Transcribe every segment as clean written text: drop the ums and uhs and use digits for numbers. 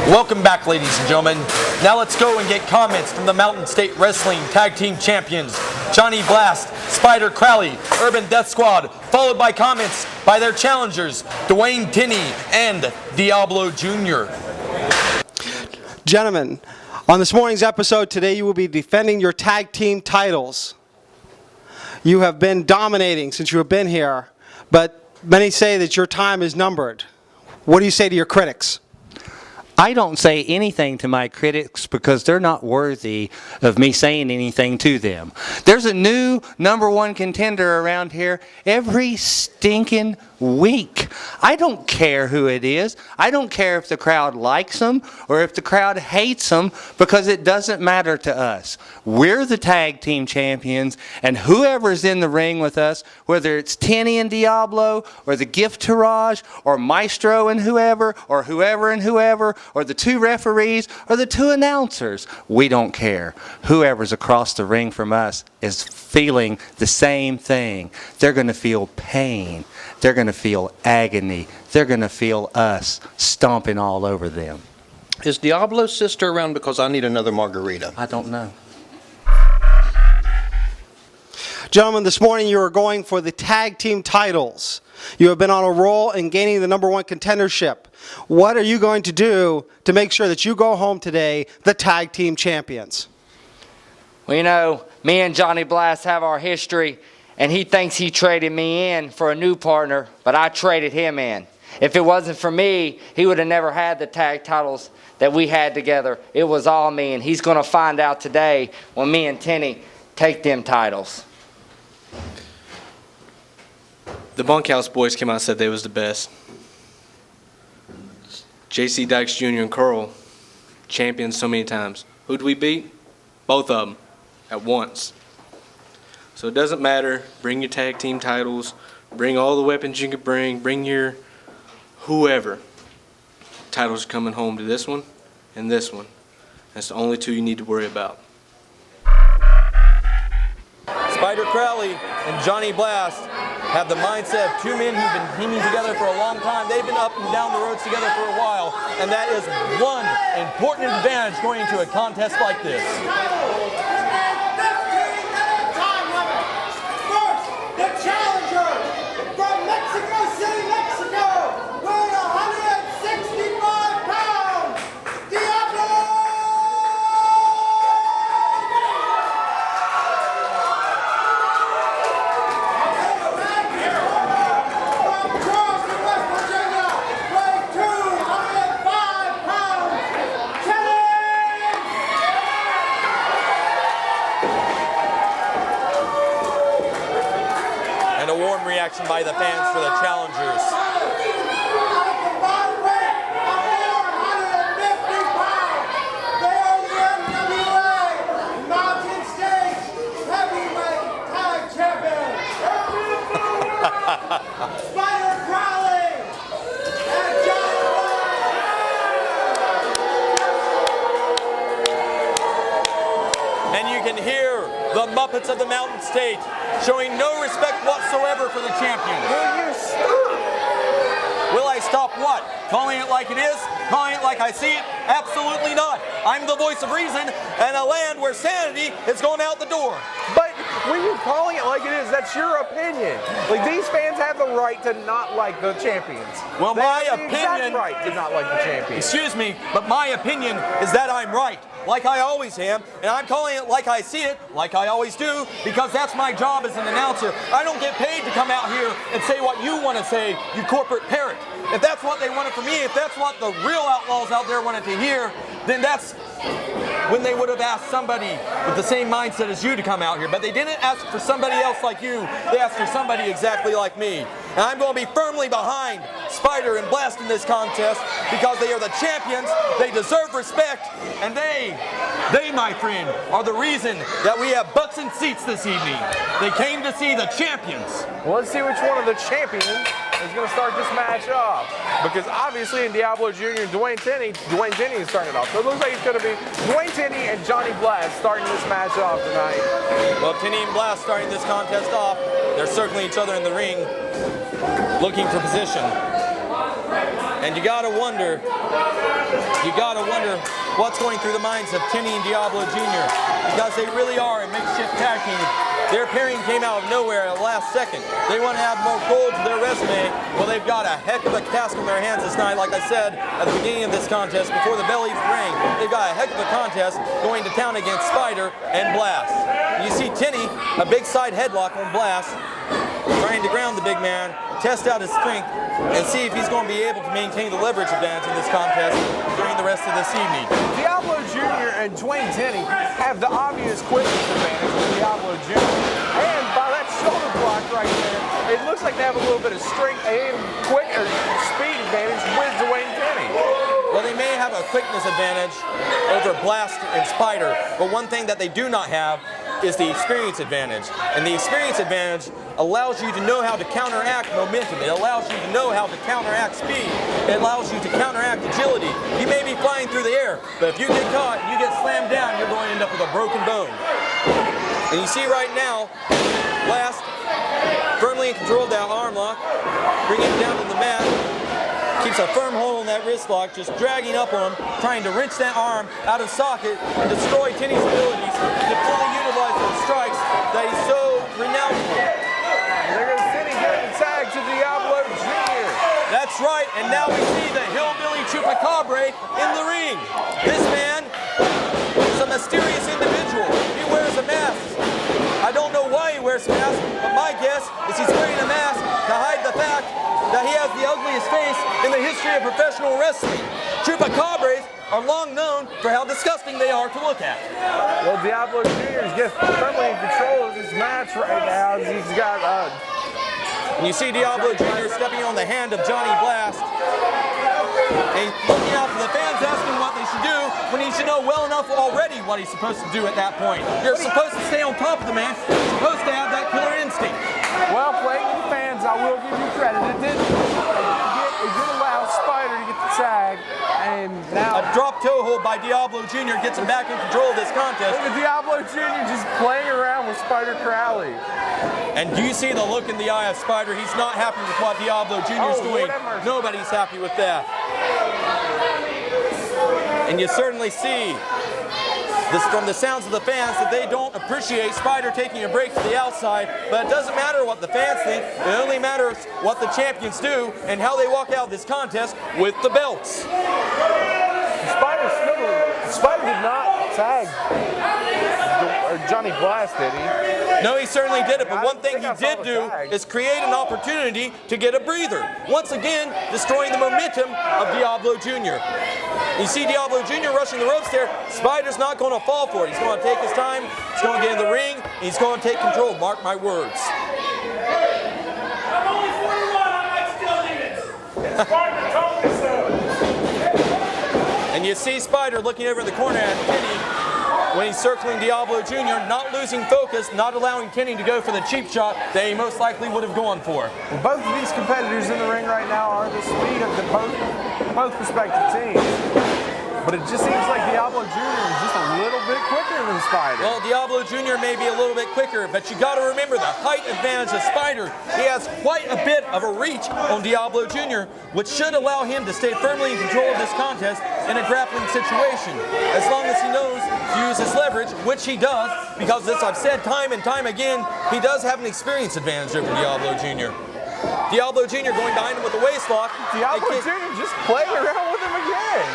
Welcome back, ladies and gentlemen. Now let's go and get comments from the Mountain State Wrestling Tag Team Champions, Johnny Blast, Spider Crowley, Urban Death Squad, followed by comments by their challengers, Dwayne Tenney and Diablo Jr. Gentlemen, on this morning's episode today you will be defending your tag team titles. You have been dominating since you have been here, but many say that your time is numbered. What do you say to your critics? I don't say anything to my critics because they're not worthy of me saying anything to them. There's a new #1 contender around here every stinking week. I don't care who it is. I don't care if the crowd likes them or if the crowd hates them, because it doesn't matter to us. We're the tag team champions, and whoever's in the ring with us, whether it's Tenney and Diablo or the Gift Tourage or Maestro and whoever or whoever and whoever or the 2 referees or the 2 announcers, we don't care. Whoever's across the ring from us is feeling the same thing. They're going to feel pain. They're going to feel agony. They're going to feel us stomping all over them. Is Diablo's sister around? Because I need another margarita. I don't know. Gentlemen, this morning you are going for the tag team titles. You have been on a roll in gaining the #1 contendership. What are you going to do to make sure that you go home today the tag team champions? Well, you know, me and Johnny Blast have our history, and he thinks he traded me in for a new partner, but I traded him in. If it wasn't for me, he would have never had the tag titles that we had together. It was all me, and he's going to find out today when me and Tenney take them titles. The Bunkhouse boys came out and said they was the best. J.C. Dykes Jr. and Curl, champions so many times. Who'd we beat? Both of them at once. So it doesn't matter. Bring your tag team titles. Bring all the weapons you can bring. Bring your whoever. Titles are coming home to this one and this one. That's the only 2 you need to worry about. Spider Crowley and Johnny Blast have the mindset of 2 men who've been teaming together for a long time. They've been up and down the roads together for a while, and that is one important advantage going into a contest like this. First, the challenger from Mexico City, Mexico, weighing 165 pounds, Diablo! And a warm reaction by the fans for the challengers. Spider Crowley and Johnny And you can hear the Muppets of the Mountain State showing no respect whatsoever for the champion. Will you stop? Will I stop what? Calling it like it is? Calling it like I see it? Absolutely not. I'm the voice of reason in a land where sanity is going out the door. But when you're calling it like it is, that's your opinion. Like, these fans have the right to not like the champions. Well, They my have the exact opinion, right to not like the champions. excuse me, but my opinion is that I'm right, like I always am, and I'm calling it like I see it, like I always do, because that's my job as an announcer. I don't get paid to come out here and say what you want to say, you corporate parrot. If that's what they wanted from me, if that's what the real outlaws out there wanted to hear, then that's when they would have asked somebody with the same mindset as you to come out here. But they didn't ask for somebody else like you. They asked for somebody exactly like me. And I'm going to be firmly behind Spider and Blast in this contest because they are the champions, they deserve respect, and they, my friend, are the reason that we have butts and seats this evening. They came to see the champions. Well, let's see which one of the champions is going to start this match off. Because obviously in Diablo Jr. and Dwayne Tenney is starting it off. So it looks like it's going to be Dwayne Tenney and Johnny Blast starting this match off tonight. Well, Tenney and Blast starting this contest off. They're circling each other in the ring, looking for position. And you gotta wonder wonder what's going through the minds of Tenney and Diablo Jr. because they really are a makeshift tag team. Their pairing came out of nowhere at the last second. They want to add more gold to their resume. Well, they've got a heck of a task on their hands this night. Like I said at the beginning of this contest, before the bell even rang, they've got a heck of a contest going to town against Spider and Blast. You see Tenney, a big side headlock on Blast, trying to ground the big man, test out his strength, and see if he's going to be able to maintain the leverage advantage in this contest during the rest of this evening. Diablo Jr. and Dwayne Tenney have the obvious quickness advantage with Diablo Jr. And by that shoulder block right there, it looks like they have a little bit of strength and speed advantage with Dwayne Tenney. Well, they may have a quickness advantage over Blast and Spider, but one thing that they do not have is the experience advantage. And the experience advantage allows you to know how to counteract momentum. It allows you to know how to counteract speed. It allows you to counteract agility. You may be flying through the air, but if you get caught and you get slammed down, you're going to end up with a broken bone. And you see right now, Blast firmly in control of that arm lock, bringing it down to the mat. Keeps a firm hold on that wrist lock, just dragging up on him, trying to wrench that arm out of socket and destroy Tenney's abilities to fully utilize those strikes that he's so renowned for. There goes Tenney getting the tag to Diablo Jr. That's right, and now we see the hillbilly Chupacabra in the ring. This man is a mysterious individual. He wears a mask. I don't know why he wears a mask, but my guess is he's wearing a mask to hide the fact that he has the ugliest face in the history of professional wrestling. Chupacabras are long known for how disgusting they are to look at. Well, Diablo Jr. is just firmly in control of this match right now. He's got And you see Diablo Jr. stepping on the hand of Johnny Blast. And he's looking out for the fans, asking what they should do, when he should know well enough already what he's supposed to do at that point. You're supposed to stay on top of the man. You're supposed to have that killer instinct. well playing to the fans. I will give you credit. It did allow Spider to get the tag, and now A drop toe hold by Diablo Jr. gets him back in control of this contest. look at Diablo Jr. just playing around with Spider Crowley. And do you see the look in the eye of Spider? He's not happy with what Diablo Jr. is doing. Nobody's happy with that. And you certainly see this from the sounds of the fans that they don't appreciate Spider taking a break to the outside, but it doesn't matter what the fans think. It only matters what the champions do and how they walk out of this contest with the belts. Spider did not tag Johnny Blast, did he? No, he certainly did it, but one thing he did do is create an opportunity to get a breather. Once again, destroying the momentum of Diablo Jr. You see Diablo Jr. rushing the ropes there. Spider's not going to fall for it. He's going to take his time, he's going to get in the ring, and he's going to take control. Mark my words. I'm only 41, I might still need it. Spartan told me so. And you see Spider looking over in the corner at Tenney when he's circling Diablo Jr., not losing focus, not allowing Tenney to go for the cheap shot that he most likely would have gone for. Both of these competitors in the ring right now are the speed of the both respective teams. But it just seems like Diablo Jr. is just a little bit quicker than Spider. Well, Diablo Jr. may be a little bit quicker, but you got to remember the height advantage of Spider. He has quite a bit of a reach on Diablo Jr., which should allow him to stay firmly in control of this contest in a grappling situation. As long as he knows to use his leverage, which he does, because as I've said time and time again, he does have an experience advantage over Diablo Jr. Diablo Jr. going behind him with a waist lock. Diablo Jr. just playing around with him again.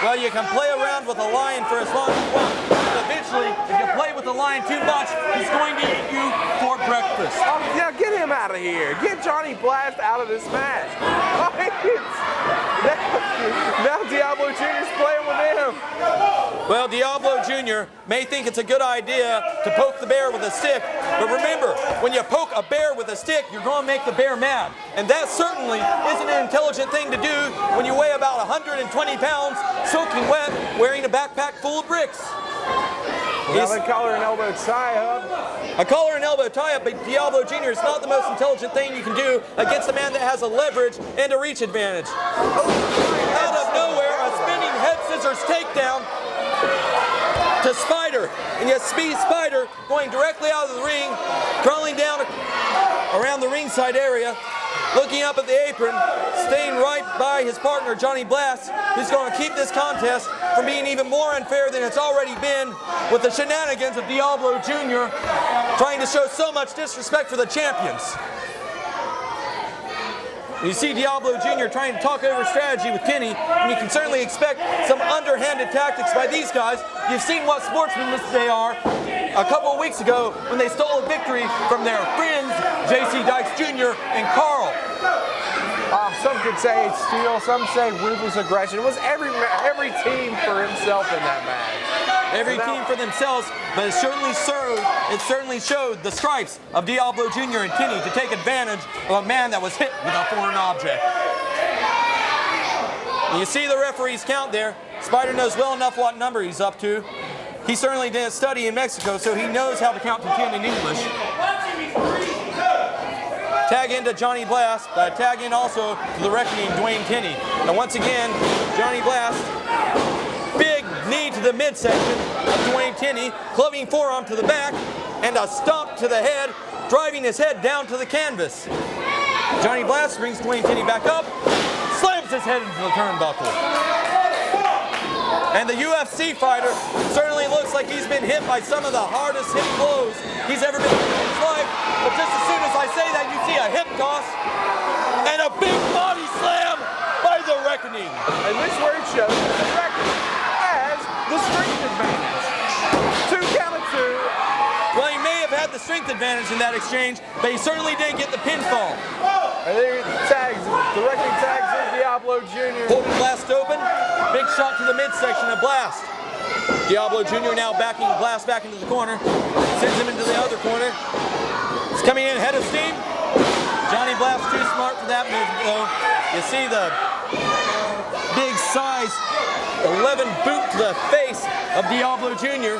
Well, you can play around with a lion for as long as you want. But eventually, if you play with the lion too much, he's going to eat you for breakfast. Oh, yeah, get him out of here. Get Johnny Blast out of this match. Now Diablo Jr.'s playing with him. Well, Diablo Jr. may think it's a good idea to poke the bear with a stick, but remember, when you poke a bear with a stick, you're going to make the bear mad. And that certainly isn't an intelligent thing to do when you weigh about 120 pounds, soaking wet, wearing a backpack full of bricks. Now they collar and elbow tie-up. A collar and elbow tie-up, but Diablo Jr. is not the most intelligent thing you can do against a man that has a leverage and a reach advantage. Out of nowhere, a spinning head scissors takedown to Spider. And you see Spider going directly out of the ring, crawling down around the ringside area. looking up at the apron, staying right by his partner, Johnny Blast, who's going to keep this contest from being even more unfair than it's already been with the shenanigans of Diablo Jr. trying to show so much disrespect for the champions. You see Diablo Jr. trying to talk over strategy with Tenney, and you can certainly expect some underhanded tactics by these guys. You've seen what sportsmen they are a couple of weeks ago when they stole a victory from their friends, J.C. Dykes Jr. and Carl. Some could say it's steal, some say ruthless aggression. It was every team for himself in that match. Every team for themselves, but it certainly showed the stripes of Diablo Jr. and Tenney to take advantage of a man that was hit with a foreign object. And you see the referee's count there. Spider knows well enough what number he's up to. He certainly didn't study in Mexico, so he knows how to count to 10 in English. Tag into Johnny Blast, tag in also to the reckoning Dwayne Tenney. And once again, Johnny Blast, big knee to the midsection of Dwayne Tenney, clubbing forearm to the back, and a stomp to the head, driving his head down to the canvas. Johnny Blast brings Dwayne Tenney back up, slams his head into the turnbuckle. And the UFC fighter certainly looks like he's been hit by some of the hardest hit blows he's ever been hit in his life. But just as soon as I say that, you see a hip toss and a big body slam by the Reckoning. And this is where it shows the Reckoning has the strength advantage. 2 count of 2. Well, he may have had the strength advantage in that exchange, but he certainly didn't get the pinfall. And there the Reckoning tags in Diablo Jr. Holding Blast open, big shot to the midsection of Blast. Diablo Jr. now backing Blast back into the corner, sends him into the other corner. He's coming in head of steam. Johnny Blast too smart for that move though. You see the big size 11 boot to the face of Diablo Jr.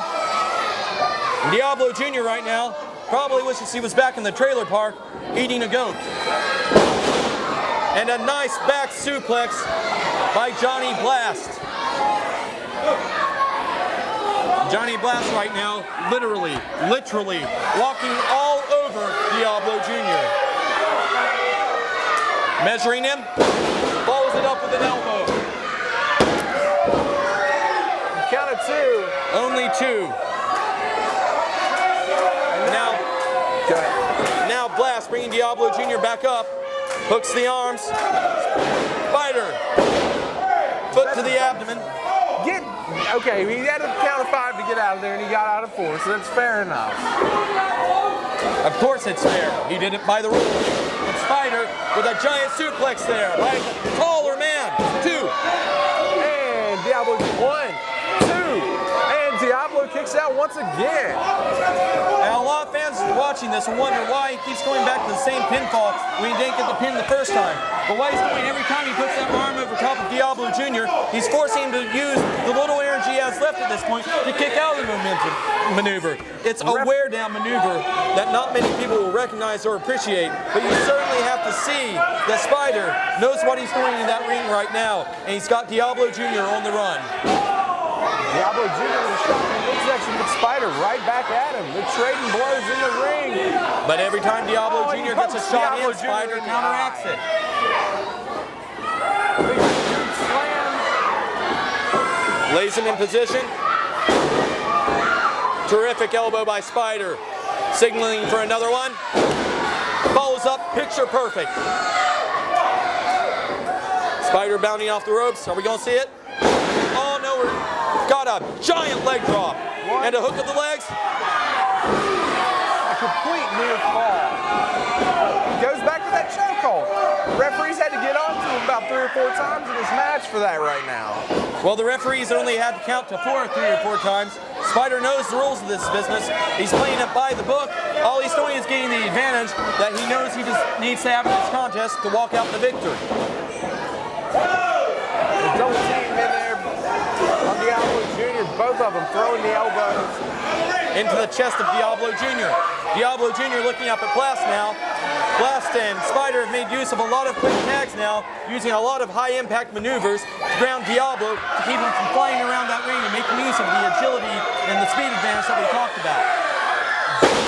And Diablo Jr. right now probably wishes he was back in the trailer park eating a goat. And a nice back suplex by Johnny Blast. Johnny Blast right now, literally walking all over Diablo Jr. Measuring him, follows it up with an elbow. Count of 2. Only 2. Now Blast bringing Diablo Jr. back up, hooks the arms, Spider, foot to the abdomen. Okay, he had a count of 5 to get out of there, and he got out of 4, so that's fair enough. Of course it's fair. He did it by the rules. And Spider with a giant suplex there by a taller man. 2. And Diablo 1, 2, and Diablo kicks out once again. Now a lot of fans watching this will wonder why he keeps going back to the same pinfall when he didn't get the pin the first time. But what he's doing every time he puts that arm over top of Diablo Jr., he's forcing him to use the little energy he has left at this point to kick out of the momentum maneuver. It's a wear down maneuver that not many people will recognize or appreciate, but you certainly have to see that Spider knows what he's doing in that ring right now, and he's got Diablo Jr. on the run. Diablo Jr. was shot in the midsection with Spider right back at him. They're trading blows in the ring. But every time Diablo Jr. gets a shot in, Spider counteracts it. Big slam. Lays him in position. Terrific elbow by Spider. Signaling for another one. Follows up, picture perfect. Spider bounding off the ropes. Are we going to see it? Oh no, we've got a giant leg drop. And a hook of the legs. A complete near fall. Goes back to that chokehold. Referees had to get on to him about 3 or 4 times in this match for that right now. Well, the referees only had to count to 4 3 or 4 times. Spider knows the rules of this business. He's playing it by the book. All he's doing is getting the advantage that he knows he just needs to have in this contest to walk out the victory. The double team in there on Diablo Jr. Both of them throwing the elbows into the chest of Diablo Jr. Diablo Jr. looking up at Blast now. Blast and Spider have made use of a lot of quick tags now, using a lot of high-impact maneuvers to ground Diablo to keep him from flying around that ring and making use of the agility and the speed advantage that we talked about.